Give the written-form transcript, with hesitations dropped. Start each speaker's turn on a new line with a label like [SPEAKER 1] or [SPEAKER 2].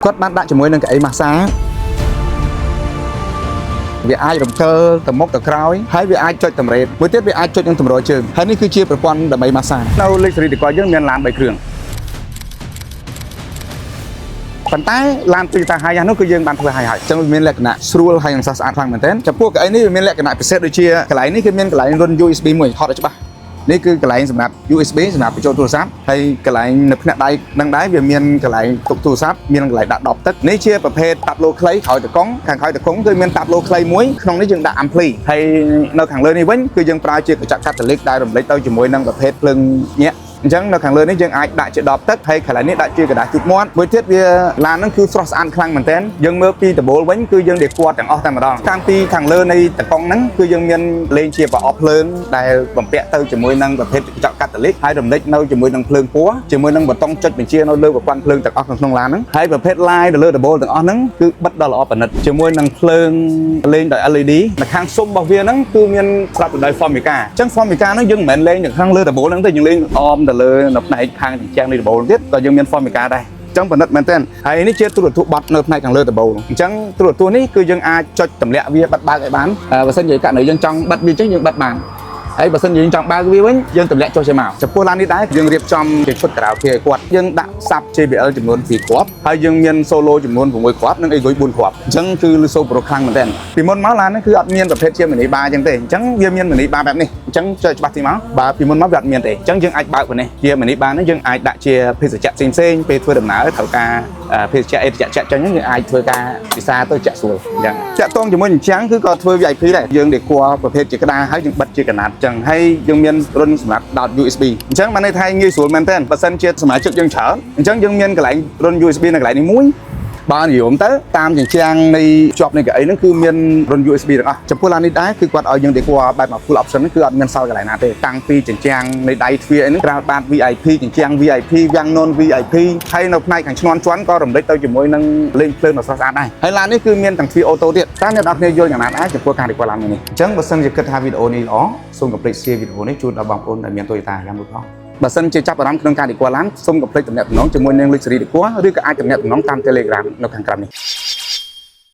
[SPEAKER 1] គាត់បានដាក់ជាមួយនឹងកៅអីម៉ាសាវាអាចរំកិលទៅមុខទៅក្រោយហើយវាអាចចុចតម្រេតមួយទៀតវាអាចចុចនឹងតម្រូវជើងហើយនេះគឺជាប្រព័ន្ធដើម្បីម៉ាសានៅលេខសេរីតកយើងមានឡាន3គ្រឿងប៉ុន្តែឡាន Toyota Hiace នោះគឺយើងបានធ្វើឲ្យហើយអញ្ចឹងវាមានលក្ខណៈស្រួលហើយនឹងស្អាតខ្លាំងមែនទែនចំពោះកៅអីនេះវាមានលក្ខណៈពិសេសដូចជាកន្លែងនេះគឺមានកន្លែងរុន USB មួយថតឲ្យច្បាស់នេះគឺកន្លែងសម្រាប់ USB សម្រាប់បញ្ចូលទូរស័ព្ទហើយកន្លែងនៅផ្នែកដៃនឹងដែរវាមានកន្លែងទុកទូរស័ព្ទមានកន្លែងដាក់ដបទឹកនេះជាប្រភេទតាប់ឡូខ្លីក្រោយតកង់ខាងក្រោយតកង់គឺមានតាប់ឡូខ្លីមួយក្នុងនេះយើងដាក់ ampli ហើយនៅខាងលើនេះវិញគឺយើងប្រើជាកញ្ចក់កាតាលីកដែលរំលេចទៅជាមួយនឹងប្រភេទភ្លើងញាក់អញ្ចឹងនៅខាងលើនេះយើងអាចដាក់ជាដបទឹកហើយកន្លែងនេះដាក់ជាกระดาษជូតមាត់មួយទៀតវាឡានហ្នឹងគឺស្រស់ស្អាតខ្លាំងមែនទែនយើងមើលពីដំបូលវិញគឺយើងដេគាត់ទាំងអស់តែម្ដងតាំងពីខាងលើនៃតកង់ហ្នឹងគឺយើងមានលេងជាប្រអប់ភ្លើងដែលបំពាក់ទៅជាមួយនឹងប្រភេទកញ្ចក់កាតាលីកហើយរំលេចនៅជាមួយនឹងភ្លើងពណ៌ជាមួយនឹងប៊ូតុងចុចបញ្ជានៅលើប្រព័ន្ធភ្លើងទាំងអស់ក្នុងឡានហ្នឹងហើយប្រភេទ light នៅលើដំបូលទាំងអស់ហ្នឹងគឺបិទដល់ល្អប្រណិតជាមួយនឹងភ្លើងលេងដោយ LED នៅខាងស៊ុមរបស់វាហ្នឹងគឺមានស្រាប់ដោយ Formica អញ្ចឹង Formica ហ្នឹងយើងមិនមែនលេងនៅខាងលើដំបូលហ្នឹងទេយើងលេងអមទៅលើនៅផ្នែកខាងជញ្ជាំងនៃដំបូលទៀតក៏យើងមាន Formica ដែរអញ្ចឹងបណ្ឌិតមែនទែនហើយនេះជាទូរទស្សន៍បត់នៅផ្នែកខាងលើដំបូលអញ្ចឹងទូរទស្សន៍នេះគឺយើងអាចចុចទម្លាក់វាបិទបើកឲ្យបានបើសិនជាករណីយើងចង់បិទវាចេញយើងបិទបានហើយបើសិនជាយើងចង់បើកវាវិញយើងទម្លាក់ចុះចេញមកចំពោះឡាននេះដែរយើងរៀបចំជាឈុតក្រៅគេឲ្យគាត់យើងដាក់សាប់ JBL ចំនួន2គ្រាប់ហើយយើងមាន solo ចំនួន6គ្រាប់និង Evoice 4គ្រាប់អញ្ចឹងគឺលឺសូប្រូខ្លាំងមែនទែនពីមុនមកឡាននេះគឺអត់មានប្រភេទជា mini bar អញ្ចឹងទេអញ្ចឹងវាមាន mini bar បែបនេះអញ្ចឹងចុចច្បាស់ទីមកបើពីមុនមកវាអត់មានទេអញ្ចឹងយើងអាចបើកប៉ុណ្នេះជា mini bar នេះយើងអាចដាក់ជាភេសជ្ជៈផ្សេងៗពេលធ្វើដំណើរត្រូវការភេសជ្ជៈអីចាក់ចឹងយើងអាចធ្វើការពិសាទៅចាក់ស្រួលអញ្ចឹងចាក់តងជាមួយអញ្ចឹងគឺក៏ធ្វើ VIP ដែរយើងដេគ័រប្រភេទជាក្តារហើយយើងបិទជាកណាត់អញ្ចឹងហើយយើងមានរុនសម្រាប់ដោត USB អញ្ចឹងបានន័យថាងាយស្រួលមែនទែនបើសិនជាសមាជិកយើងច្រើនអញ្ចឹងយើងមានកន្លែងរុន USB នៅកន្លែងនេះមួយបើនិយមទៅតាមជញ្ជាំងនៃជាប់នៃកៅអីហ្នឹងគឺមានរុន USB ទាំងអស់ចំពោះឡាននេះដែរគឺគាត់ឲ្យយើងដេគ័របែបមក full option គឺអត់មានសល់កន្លែងណាទេតាំងពីជញ្ជាំងនៃដៃទ្វារអីហ្នឹងក្រៅបាត VIP ជញ្ជាំង VIP វាំង non VIP ហើយនៅផ្នែកខាងឈ្នាន់ជាន់ក៏រំលេចទៅជាមួយនឹងលេងភ្លើងដ៏ស្រស់ស្អាតដែរហើយឡាននេះគឺមានទាំងទ្វារអូតូទៀតតើអ្នកនរគ្នាយល់យ៉ាងណាដែរចំពោះការដេគ័រឡាននេះអញ្ចឹងបើសិនជាគិតថាវីដេអូនេះល្អសូមកុំភ្លេច share វីដេអូនេះជូនដល់បងប្អូនដែលមាន Toyota យ៉ាងមួយផងបើសិនជាចាប់អារម្មណ៍ក្នុងការដេគ័រឡានសូមកុំភ្លេចទំនាក់ទំនងជាមួយនឹងលេខសេរីដេគ័រឬក៏អាចទំនាក់ទំនងតាម Telegram នៅខាងក្រោមនេះ